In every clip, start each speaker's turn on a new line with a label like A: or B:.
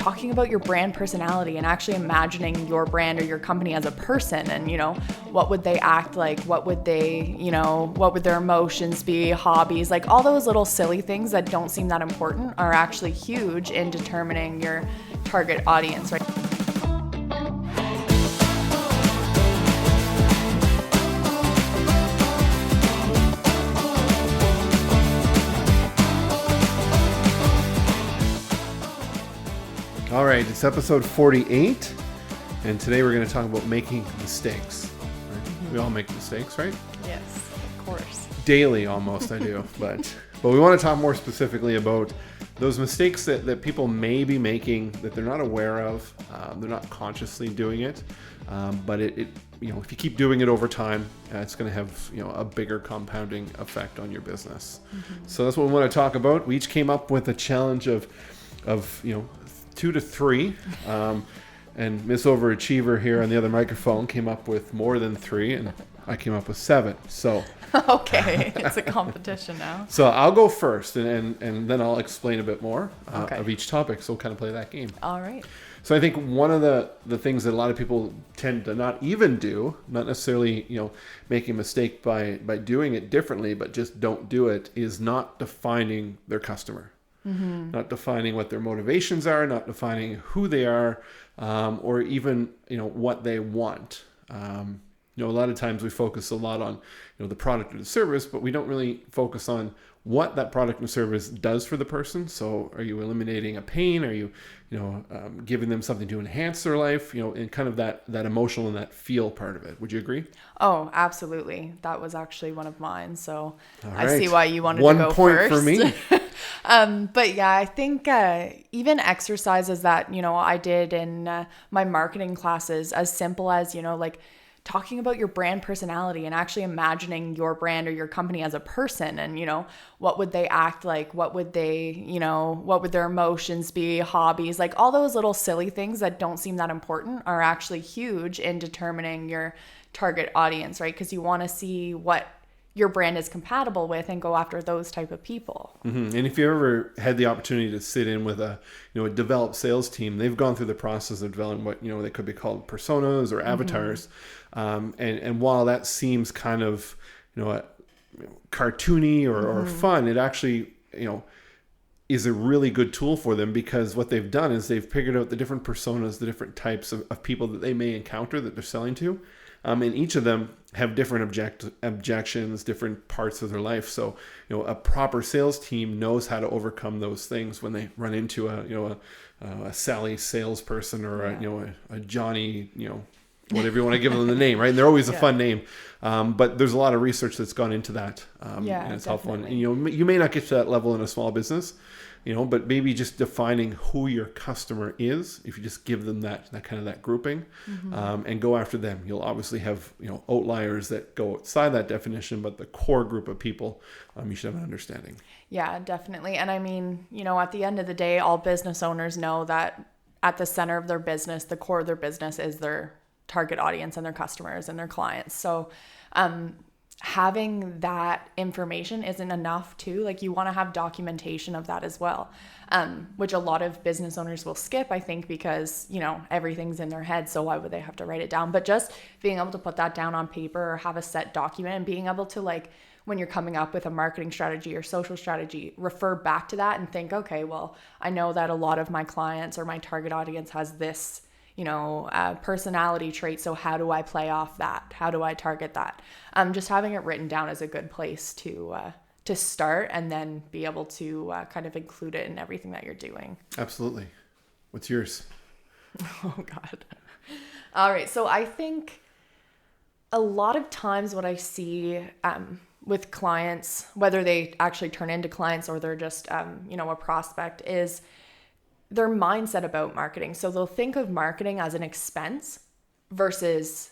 A: talking about your brand personality and actually imagining your brand or your company as a person and, what would they act like? What would they, what would their emotions be, hobbies, like all those little silly things that don't seem that important are actually huge in determining your target audience, right?
B: All right, it's episode 48, and today we're going to talk about making mistakes. Right? Mm-hmm. We all make mistakes, right?
A: Yes, of course.
B: Daily, almost, I do. But we want to talk more specifically about those mistakes that people may be making that they're not aware of. They're not consciously doing it, but it if you keep doing it over time, it's going to have a bigger compounding effect on your business. Mm-hmm. So that's what we want to talk about. We each came up with a challenge of 2 to 3, and Miss Overachiever here on the other microphone came up with more than 3, and I came up with 7. So
A: okay, it's a competition now.
B: So I'll go first, and then I'll explain a bit more
A: okay.
B: of each topic. So we'll kind of play that game.
A: All right.
B: So I think one of the things that a lot of people tend to not even do, not necessarily making a mistake by doing it differently, but just don't do it, is not defining their customer. Mm-hmm. Not defining what their motivations are, not defining who they are, or even what they want. A lot of times we focus a lot on the product or the service, but we don't really focus on what that product and service does for the person. So are you eliminating a pain? Are you giving them something to enhance their life? And kind of that emotional and that feel part of it. Would you agree?
A: Oh, absolutely. That was actually one of mine. So
B: right.
A: I see why you wanted to go
B: 1 point
A: first.
B: For me.
A: But yeah, I think even exercises that, I did in my marketing classes, as simple as, like talking about your brand personality and actually imagining your brand or your company as a person and, what would they act like? What would they, what would their emotions be, hobbies, like all those little silly things that don't seem that important are actually huge in determining your target audience, right? Because you want to see what your brand is compatible with and go after those type of people.
B: Mm-hmm. And if you ever had the opportunity to sit in with a developed sales team, they've gone through the process of developing what they could be called personas or avatars. Mm-hmm. And while that seems kind of cartoony or fun, it actually is a really good tool for them, because what they've done is they've figured out the different personas, the different types of people that they may encounter that they're selling to. And each of them have different objections, different parts of their life. So, a proper sales team knows how to overcome those things when they run into a Sally salesperson or a Johnny, whatever you want to give them the name, right? And they're always a fun name. But there's a lot of research that's gone into that. And it's helpful. And, you may not get to that level in a small business, but maybe just defining who your customer is, if you just give them that kind of that grouping, and go after them. You'll obviously have, outliers that go outside that definition, but the core group of people, you should have an understanding.
A: Yeah, definitely. And I mean, at the end of the day, all business owners know that at the center of their business, the core of their business is their target audience and their customers and their clients. So, having that information isn't enough too. Like, you want to have documentation of that as well, which a lot of business owners will skip, I think, because, everything's in their head. So why would they have to write it down? But just being able to put that down on paper or have a set document and being able to, like, when you're coming up with a marketing strategy or social strategy, refer back to that and think, okay, well, I know that a lot of my clients or my target audience has this personality trait. So how do I play off that? How do I target that? Just having it written down is a good place to start, and then be able to kind of include it in everything that you're doing.
B: Absolutely. What's yours?
A: Oh God. All right. So I think a lot of times what I see with clients, whether they actually turn into clients or they're just, a prospect, is their mindset about marketing. So they'll think of marketing as an expense versus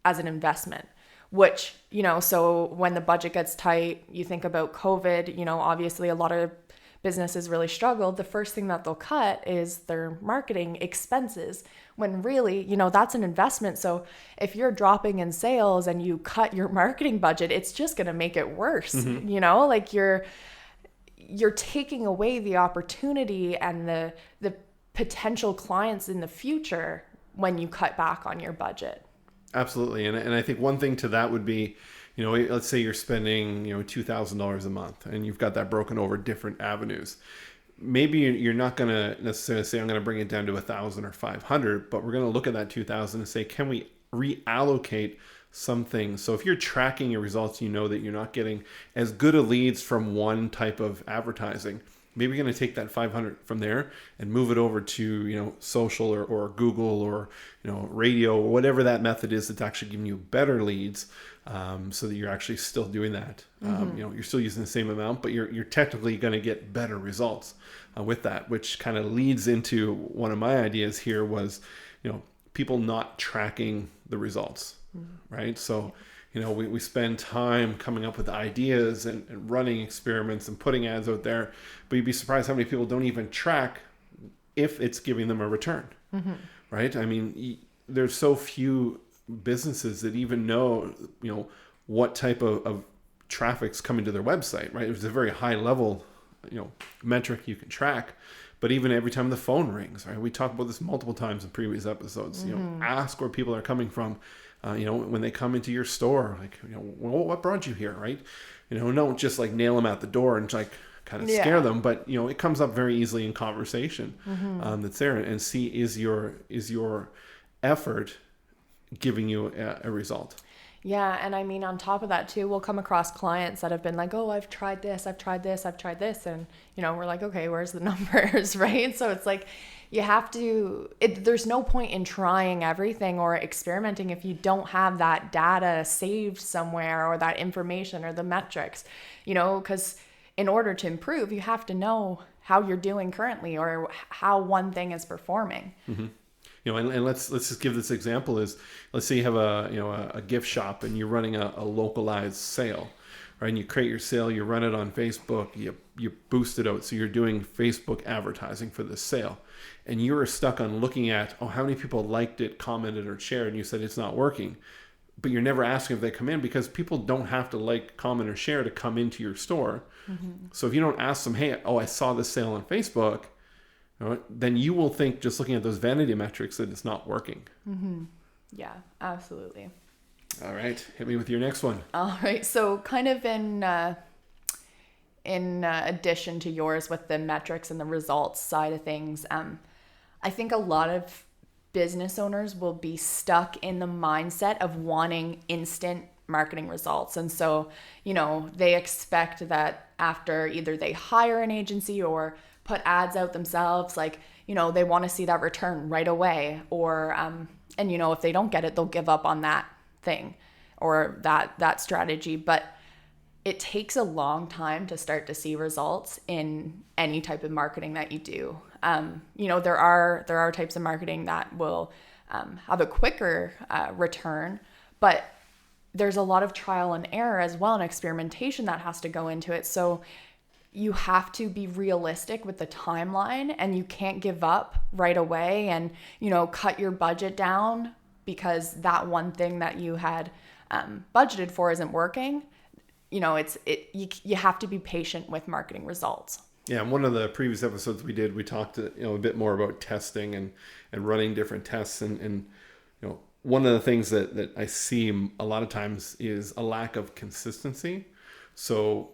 A: as an investment, which, so when the budget gets tight, you think about COVID, obviously a lot of businesses really struggled. The first thing that they'll cut is their marketing expenses, when really, that's an investment. So if you're dropping in sales and you cut your marketing budget, it's just going to make it worse. Mm-hmm. Like you're taking away the opportunity and the potential clients in the future when you cut back on your budget.
B: Absolutely. And I think one thing to that would be, let's say you're spending, $2,000 a month and you've got that broken over different avenues. Maybe you're not going to necessarily say, I'm going to bring it down to 1,000 or 500, but we're going to look at that 2,000 and say, can we reallocate some things? So if you're tracking your results, you know that you're not getting as good a leads from one type of advertising. Maybe you're going to take that 500 from there and move it over to, social or Google or, radio or whatever that method is that's actually giving you better leads, so that you're actually still doing that. You're still using the same amount, but you're technically going to get better results with that, which kind of leads into one of my ideas here was, people not tracking the results, right? So, we spend time coming up with ideas and running experiments and putting ads out there, but you'd be surprised how many people don't even track if it's giving them a return, right? I mean, there's so few businesses that even know, what type of traffic's coming to their website, right? It's a very high level, metric you can track, but even every time the phone rings, right? We talked about this multiple times in previous episodes, ask where people are coming from. When they come into your store, like, well, what brought you here, right? Don't just like nail them at the door and like kind of scare them, but it comes up very easily in conversation that's there, and see is your effort giving you a result.
A: Yeah, and I mean, on top of that too, we'll come across clients that have been like, oh, I've tried this, and we're like, okay, where's the numbers, right? So it's like, you have to, there's no point in trying everything or experimenting if you don't have that data saved somewhere or that information or the metrics, because in order to improve, you have to know how you're doing currently or how one thing is performing.
B: And let's just give this example is, let's say you have a gift shop and you're running a localized sale, right? And you create your sale, you run it on Facebook, you boost it out. So you're doing Facebook advertising for this sale, and you were stuck on looking at, how many people liked it, commented, or shared, and you said it's not working. But you're never asking if they come in, because people don't have to like, comment, or share to come into your store. So if you don't ask them, hey, I saw this sale on Facebook, then you will think, just looking at those vanity metrics, that it's not working.
A: Yeah, absolutely.
B: All right, hit me with your next one.
A: All right, so kind of in addition to yours with the metrics and the results side of things, I think a lot of business owners will be stuck in the mindset of wanting instant marketing results. And so, they expect that after either they hire an agency or put ads out themselves, like, they want to see that return right away, or, and if they don't get it, they'll give up on that thing or that strategy. But it takes a long time to start to see results in any type of marketing that you do. There are types of marketing that will have a quicker return, but there's a lot of trial and error as well, and experimentation that has to go into it. So you have to be realistic with the timeline, and you can't give up right away and, cut your budget down because that one thing that you had budgeted for isn't working. You have to be patient with marketing results.
B: Yeah, in one of the previous episodes we talked a bit more about testing and running different tests, and one of the things that I see a lot of times is a lack of consistency. So,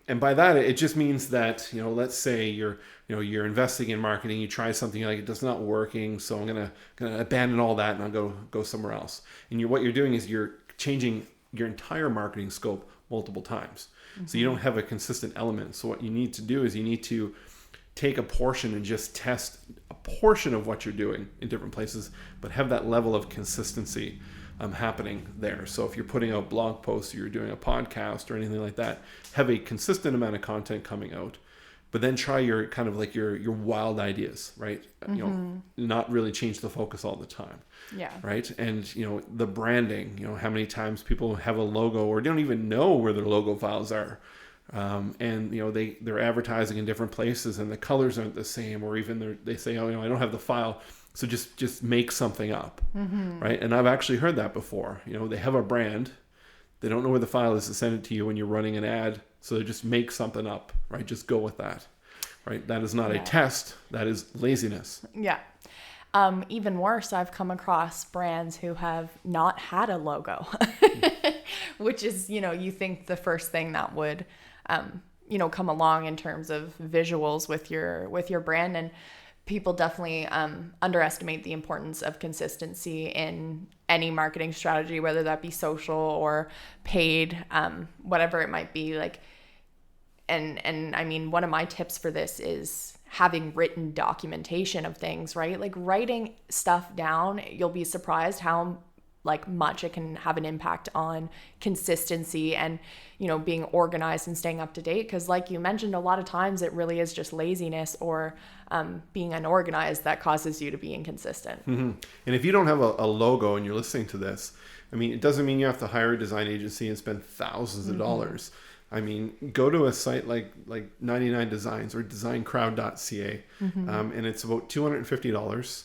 B: and by that, it just means that, let's say you're investing in marketing, you try something, like, it does not working, so I'm gonna abandon all that and I'll go somewhere else. And what you're doing is you're changing your entire marketing scope multiple times. So you don't have a consistent element. So what you need to do is you need to take a portion and just test a portion of what you're doing in different places, but have that level of consistency happening there. So if you're putting out blog posts, or you're doing a podcast or anything like that, have a consistent amount of content coming out, but then try your kind of like your wild ideas, right? Not really change the focus all the time.
A: Yeah.
B: Right. And, the branding, how many times people have a logo or don't even know where their logo files are. And, they're advertising in different places and the colors aren't the same, or even they say, I don't have the file. So just make something up. Right. And I've actually heard that before. They have a brand. They don't know where the file is to send it to you when you're running an ad. So they just make something up, right? Just go with that. right? That is not a
A: Yeah.
B: test. That is laziness.
A: Yeah. Even worse, I've come across brands who have not had a logo, which is, you think the first thing that would, come along in terms of visuals with your brand. And people definitely underestimate the importance of consistency in any marketing strategy, whether that be social or paid, whatever it might be. Like, and I mean, one of my tips for this is having written documentation of things, right? Like writing stuff down, you'll be surprised how much it can have an impact on consistency and, being organized and staying up to date. Because like you mentioned, a lot of times it really is just laziness or being unorganized that causes you to be inconsistent.
B: Mm-hmm. And if you don't have a logo and you're listening to this, I mean, it doesn't mean you have to hire a design agency and spend thousands of dollars. I mean, go to a site like 99 Designs or designcrowd.ca, and it's about $250,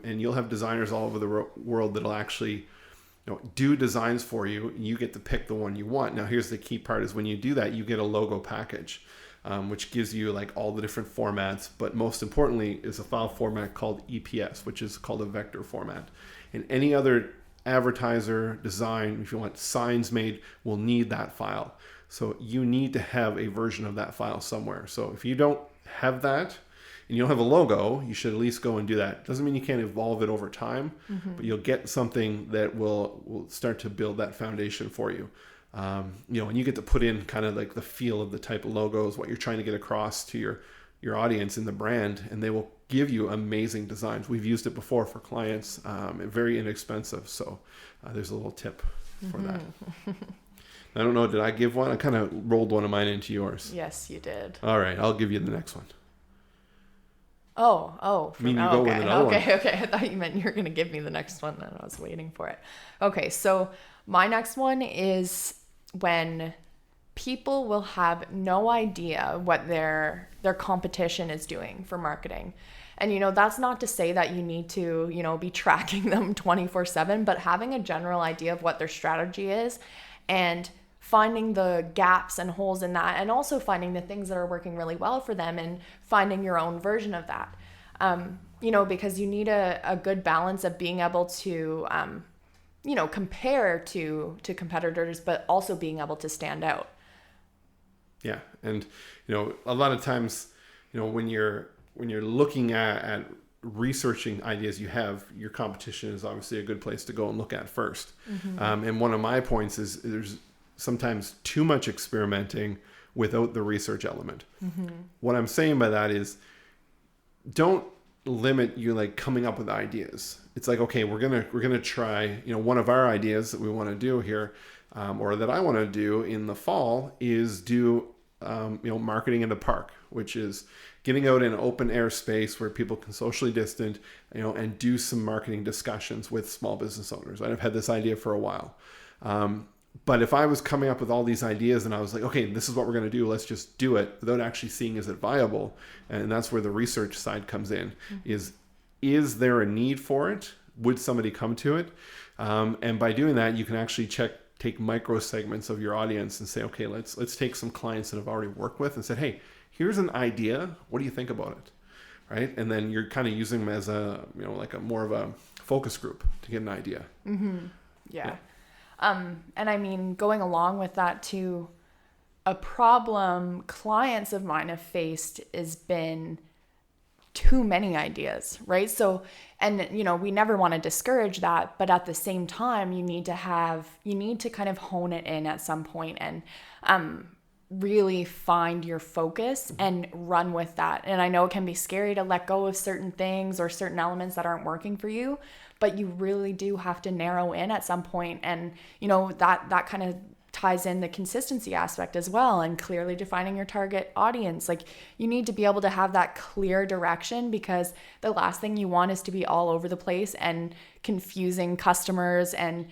B: and you'll have designers all over the world that'll actually do designs for you. You get to pick the one you want. Now, here's the key part is when you do that, you get a logo package, which gives you all the different formats, but most importantly is a file format called EPS, which is called a vector format. And any other advertiser, design, if you want signs made, will need that file. So you need to have a version of that file somewhere. So if you don't have that and you don't have a logo, you should at least go and do that. Doesn't mean you can't evolve it over time, but you'll get something that will start to build that foundation for you. And you get to put in kind of the feel of the type of logos, what you're trying to get across to your audience in the brand, and they will give you amazing designs. We've used it before for clients, very inexpensive. So there's a little tip for that. I don't know, did I give one? I kind of rolled one of mine into yours.
A: Yes, you did.
B: All right, I'll give you the next one.
A: Oh.
B: I mean, you go with another one.
A: Okay. I thought you meant you were going to give me the next one, and I was waiting for it. Okay, so my next one is when people will have no idea what their competition is doing for marketing. And, that's not to say that you need to, be tracking them 24/7, but having a general idea of what their strategy is and finding the gaps and holes in that, and also finding the things that are working really well for them and finding your own version of that. Because you need a good balance of being able to, compare to competitors, but also being able to stand out.
B: Yeah. And, a lot of times, when you're looking at researching ideas you have, your competition is obviously a good place to go and look at first. And one of my points is there's sometimes too much experimenting without the research element. What I'm saying by that is don't limit you coming up with ideas. It's okay, we're gonna try, one of our ideas that we want to do here, or that I want to do in the fall is do marketing in the park, which is getting out in an open air space where people can socially distant, and do some marketing discussions with small business owners. I've had this idea for a while. But if I was coming up with all these ideas and I was like, okay, this is what we're going to do, let's just do it without actually seeing is it viable. And that's where the research side comes in. Is there a need for it? Would somebody come to it? And by doing that, you can actually take micro segments of your audience and say, okay, let's take some clients that I've already worked with and said, hey, here's an idea. What do you think about it? Right? And then you're kind of using them as a more of a focus group to get an idea.
A: Yeah. And I mean, going along with that too, a problem clients of mine have faced has been too many ideas, right? So, and we never want to discourage that, but at the same time, you need to kind of hone it in at some point and really find your focus and run with that. And I know it can be scary to let go of certain things or certain elements that aren't working for you, but you really do have to narrow in at some point. And, that kind of ties in the consistency aspect as well, and clearly defining your target audience. You need to be able to have that clear direction, because the last thing you want is to be all over the place and confusing customers, and,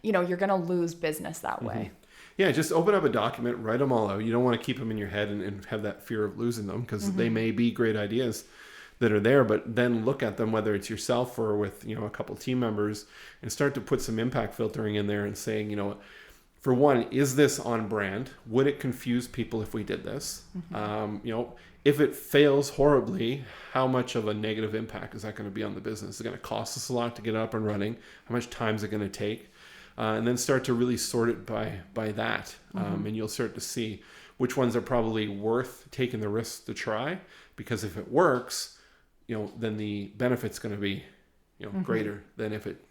A: you're going to lose business that way.
B: Yeah, just open up a document, write them all out. You don't want to keep them in your head and have that fear of losing them, because they may be great ideas that are there, but then look at them, whether it's yourself or with, a couple team members, and start to put some impact filtering in there and saying, for one, is this on brand? Would it confuse people if we did this? If it fails horribly, how much of a negative impact is that going to be on the business? Is it going to cost us a lot to get it up and running? How much time is it going to take? And then start to really sort it by that. And you'll start to see which ones are probably worth taking the risk to try. Because if it works, then the benefit's going to be, greater than if it,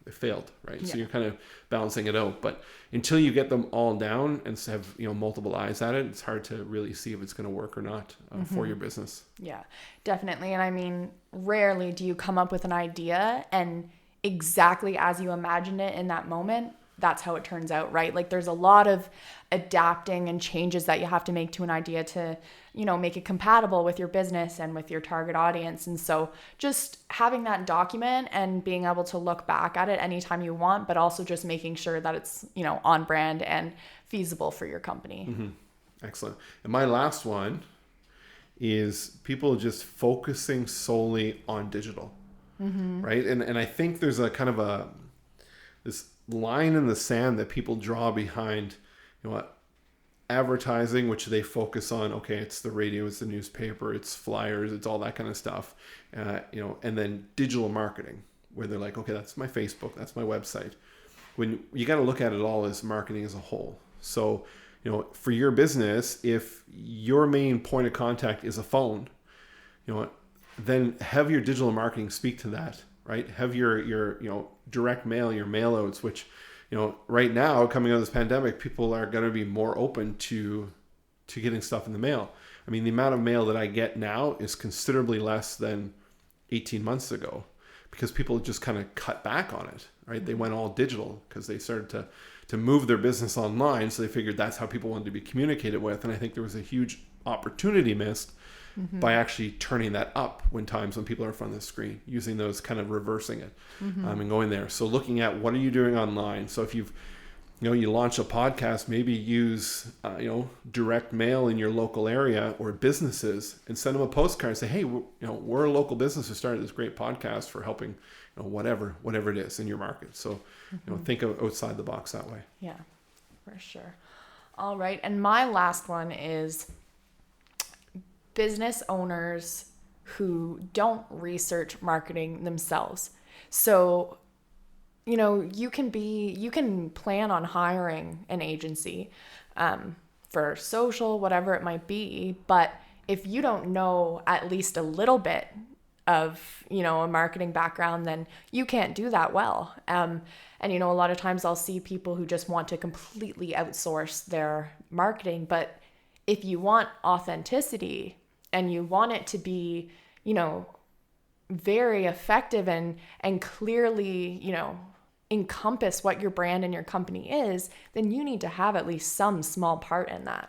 B: it failed, right? So you're kind of balancing it out. But until you get them all down and have, multiple eyes at it, it's hard to really see if it's going to work or not for your business.
A: Yeah, definitely. And I mean, rarely do you come up with an idea and exactly as you imagined it in that moment, that's how it turns out, right? Like there's a lot of adapting and changes that you have to make to an idea to, make it compatible with your business and with your target audience. And so just having that document and being able to look back at it anytime you want, but also just making sure that it's, on brand and feasible for your company.
B: Mm-hmm. Excellent. And my last one is people just focusing solely on digital, right? And I think there's a kind of this line in the sand that people draw behind, advertising, which they focus on. Okay, it's the radio, it's the newspaper, it's flyers, it's all that kind of stuff, and then digital marketing, where they're like, okay, that's my Facebook, that's my website. When you got to look at it all as marketing as a whole. So, for your business, if your main point of contact is a phone, then have your digital marketing speak to that, right? Have your direct mail, your mail outs, which, right now coming out of this pandemic, people are going to be more open to getting stuff in the mail. I mean, the amount of mail that I get now is considerably less than 18 months ago because people just kind of cut back on it, right? They went all digital because they started to move their business online. So they figured that's how people wanted to be communicated with. And I think there was a huge opportunity missed by actually turning that up when people are in front of the screen, using those, kind of reversing it and going there. So looking at what are you doing online? So if you launch a podcast, maybe use, direct mail in your local area or businesses and send them a postcard and say, hey, we're a local business who started this great podcast for helping, whatever it is in your market. So, think of outside the box that way.
A: Yeah, for sure. All right. And my last one is business owners who don't research marketing themselves. So, you can plan on hiring an agency for social, whatever it might be. But if you don't know at least a little bit of, a marketing background, then you can't do that well. And, a lot of times I'll see people who just want to completely outsource their marketing. But if you want authenticity and you want it to be, very effective and clearly, encompass what your brand and your company is, then you need to have at least some small part in that.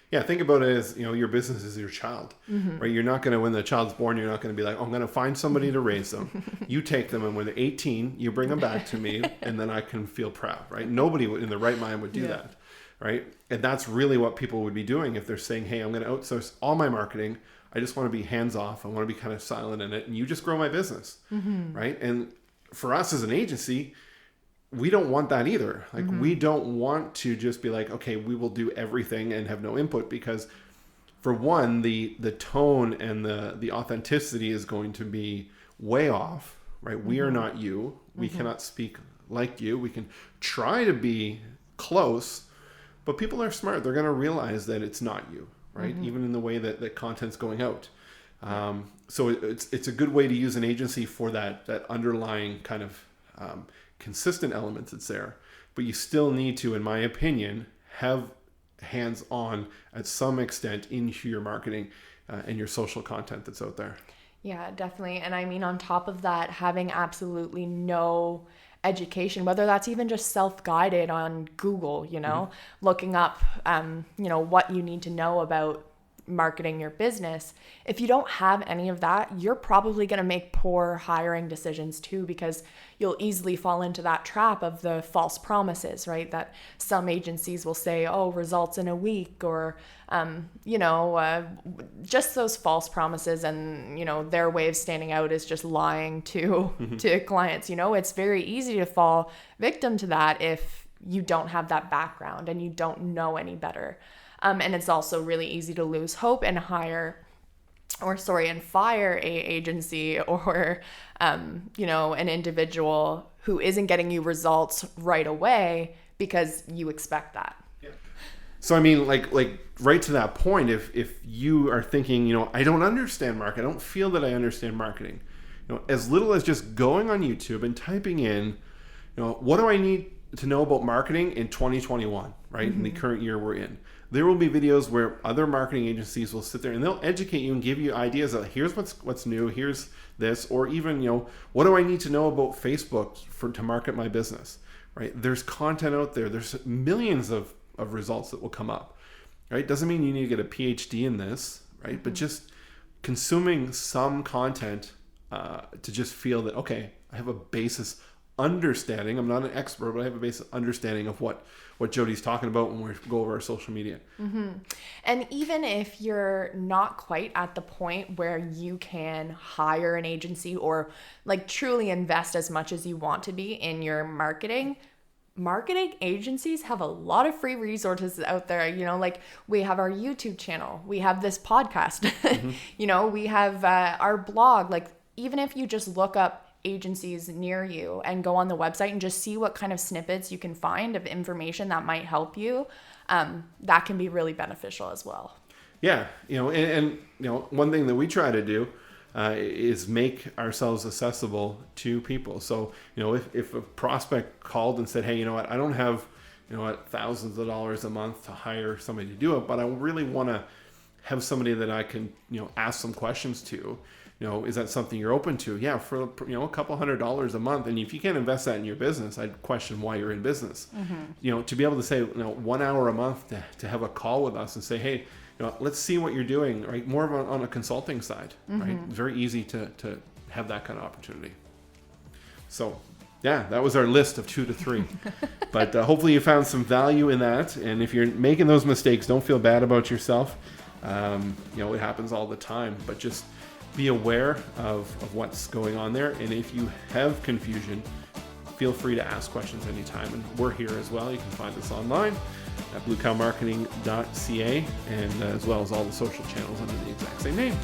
B: Yeah, think about it as, your business is your child, right? You're not going to, when the child's born, you're not going to be like, oh, I'm going to find somebody to raise them. You take them, and when they're 18, you bring them back to me, and then I can feel proud, right? Nobody in their right mind would do that, right? And that's really what people would be doing if they're saying, hey, I'm going to outsource all my marketing. I just want to be hands off. I want to be kind of silent in it, and you just grow my business, right? And for us as an agency, we don't want that either. Like, we don't want to just be like, okay, we will do everything and have no input, because for one, the tone and the authenticity is going to be way off, right? We are not you. We cannot speak like you. We can try to be close, but people are smart. They're going to realize that it's not you, right? Even in the way that content's going out. So it's a good way to use an agency for that underlying kind of consistent elements that's there, but you still need to, in my opinion, have hands-on at some extent into your marketing and your social content that's out there.
A: Yeah, definitely. And I mean, on top of that, having absolutely no education, whether that's even just self-guided on Google, looking up, what you need to know about marketing your business. If you don't have any of that, you're probably going to make poor hiring decisions too, because you'll easily fall into that trap of the false promises, right? That some agencies will say, oh, results in a week, or, just those false promises, and, their way of standing out is just lying to clients. It's very easy to fall victim to that if you don't have that background and you don't know any better. And it's also really easy to lose hope and fire a agency or, an individual who isn't getting you results right away because you expect that.
B: So, I mean, like right to that point, if you are thinking, I don't understand marketing, I don't feel that I understand marketing, as little as just going on YouTube and typing in, what do I need to know about marketing in 2021, right? In the current year we're in. There will be videos where other marketing agencies will sit there and they'll educate you and give you ideas of here's what's new, here's this, or even, what do I need to know about Facebook to market my business, right? There's content out there. There's millions of results that will come up, right? Doesn't mean you need to get a PhD in this, right? But just consuming some content to just feel that, okay, I have a basis understanding. I'm not an expert, but I have a basic understanding of what Jody's talking about when we go over our social media.
A: And even if you're not quite at the point where you can hire an agency or like truly invest as much as you want to be in your marketing agencies have a lot of free resources out there. Like we have our YouTube channel, we have this podcast, we have our blog. Like even if you just look up agencies near you and go on the website and just see what kind of snippets you can find of information that might help you, that can be really beneficial as well.
B: Yeah, and one thing that we try to do is make ourselves accessible to people. So, if a prospect called and said, hey, you know what, I don't have, thousands of dollars a month to hire somebody to do it, but I really want to have somebody that I can, ask some questions to, is that something you're open to? Yeah, for, a couple $100 a month. And if you can't invest that in your business, I'd question why you're in business. To be able to say, 1 hour a month to have a call with us and say, hey, let's see what you're doing, right? More of on a consulting side, right? It's very easy to have that kind of opportunity. So, yeah, that was our list of 2 to 3. But hopefully you found some value in that. And if you're making those mistakes, don't feel bad about yourself. It happens all the time. But just be aware of what's going on there. And if you have confusion, feel free to ask questions anytime. And we're here as well. You can find us online at bluecowmarketing.ca and as well as all the social channels under the exact same name.